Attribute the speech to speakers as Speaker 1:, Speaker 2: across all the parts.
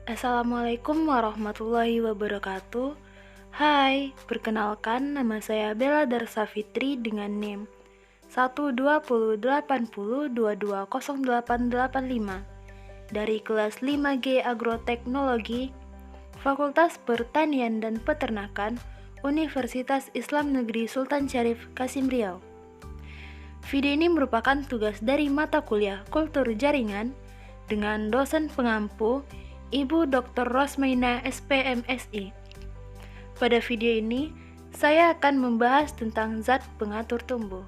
Speaker 1: Assalamualaikum warahmatullahi wabarakatuh. Hai, perkenalkan nama saya Bella Darsa Fitri dengan NIM 12080220885 dari kelas 5G Agroteknologi, Fakultas Pertanian dan Peternakan, Universitas Islam Negeri Sultan Syarif Kasim Riau. Video ini merupakan tugas dari mata kuliah Kultur Jaringan dengan dosen pengampu Ibu Dr. Rosmaina SPMSI. Pada video ini, saya akan membahas tentang zat pengatur tumbuh.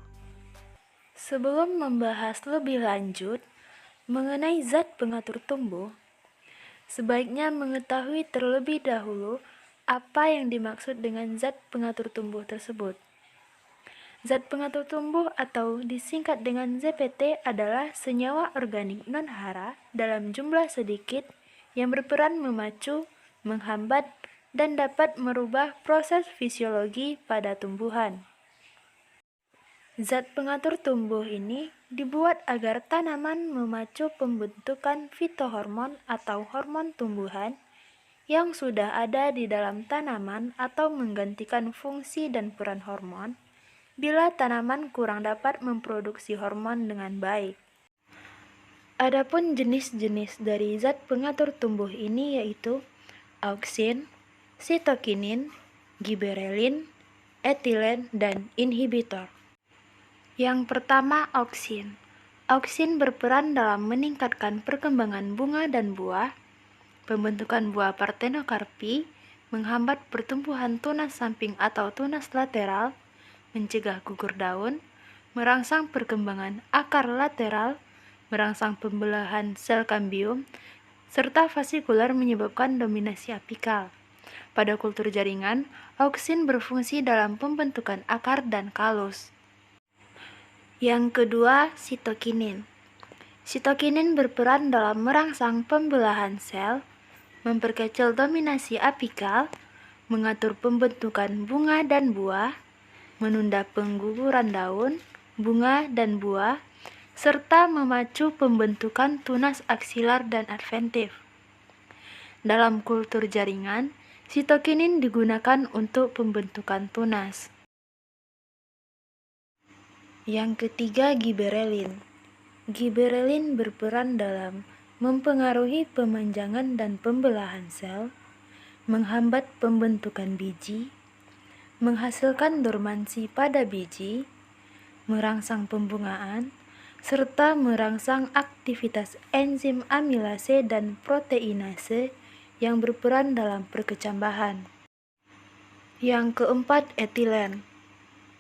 Speaker 1: Sebelum membahas lebih lanjut mengenai zat pengatur tumbuh, sebaiknya mengetahui terlebih dahulu apa yang dimaksud dengan zat pengatur tumbuh tersebut. Zat pengatur tumbuh atau disingkat dengan ZPT adalah senyawa organik non-hara dalam jumlah sedikit yang berperan memacu, menghambat, dan dapat merubah proses fisiologi pada tumbuhan. Zat pengatur tumbuh ini dibuat agar tanaman memacu pembentukan fitohormon atau hormon tumbuhan yang sudah ada di dalam tanaman atau menggantikan fungsi dan peran hormon bila tanaman kurang dapat memproduksi hormon dengan baik. Adapun jenis-jenis dari zat pengatur tumbuh ini yaitu auksin, sitokinin, giberelin, etilen, dan inhibitor. Yang pertama, auksin. Auksin berperan dalam meningkatkan perkembangan bunga dan buah, pembentukan buah partenokarpi, menghambat pertumbuhan tunas samping atau tunas lateral, mencegah gugur daun, merangsang perkembangan akar lateral, merangsang pembelahan sel kambium, serta fasikular menyebabkan dominasi apikal. Pada kultur jaringan, auksin berfungsi dalam pembentukan akar dan kalus. Yang kedua, sitokinin. Sitokinin berperan dalam merangsang pembelahan sel, memperkecil dominasi apikal, mengatur pembentukan bunga dan buah, menunda pengguguran daun, bunga, dan buah, serta memacu pembentukan tunas aksilar dan adventif. Dalam kultur jaringan, sitokinin digunakan untuk pembentukan tunas. Yang ketiga, giberelin. Giberelin berperan dalam mempengaruhi pemanjangan dan pembelahan sel, menghambat pembentukan biji, menghasilkan dormansi pada biji, merangsang pembungaan, serta merangsang aktivitas enzim amilase dan proteinase yang berperan dalam perkecambahan. Yang keempat, etilen.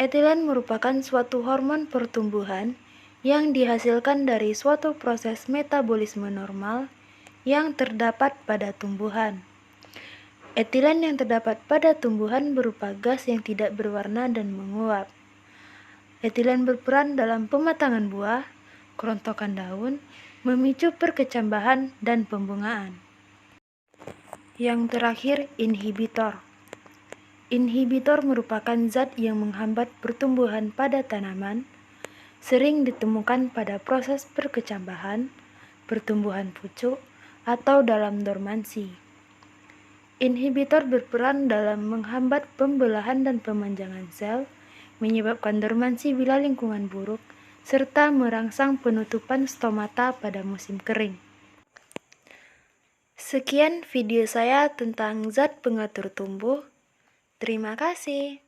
Speaker 1: Etilen merupakan suatu hormon pertumbuhan yang dihasilkan dari suatu proses metabolisme normal yang terdapat pada tumbuhan. Etilen yang terdapat pada tumbuhan berupa gas yang tidak berwarna dan menguap. Etilen berperan dalam pematangan buah, kerontokan daun, memicu perkecambahan dan pembungaan. Yang terakhir, inhibitor. Inhibitor merupakan zat yang menghambat pertumbuhan pada tanaman, sering ditemukan pada proses perkecambahan, pertumbuhan pucuk, atau dalam dormansi. Inhibitor berperan dalam menghambat pembelahan dan pemanjangan sel, menyebabkan dormansi bila lingkungan buruk, serta merangsang penutupan stomata pada musim kering. Sekian video saya tentang zat pengatur tumbuh. Terima kasih.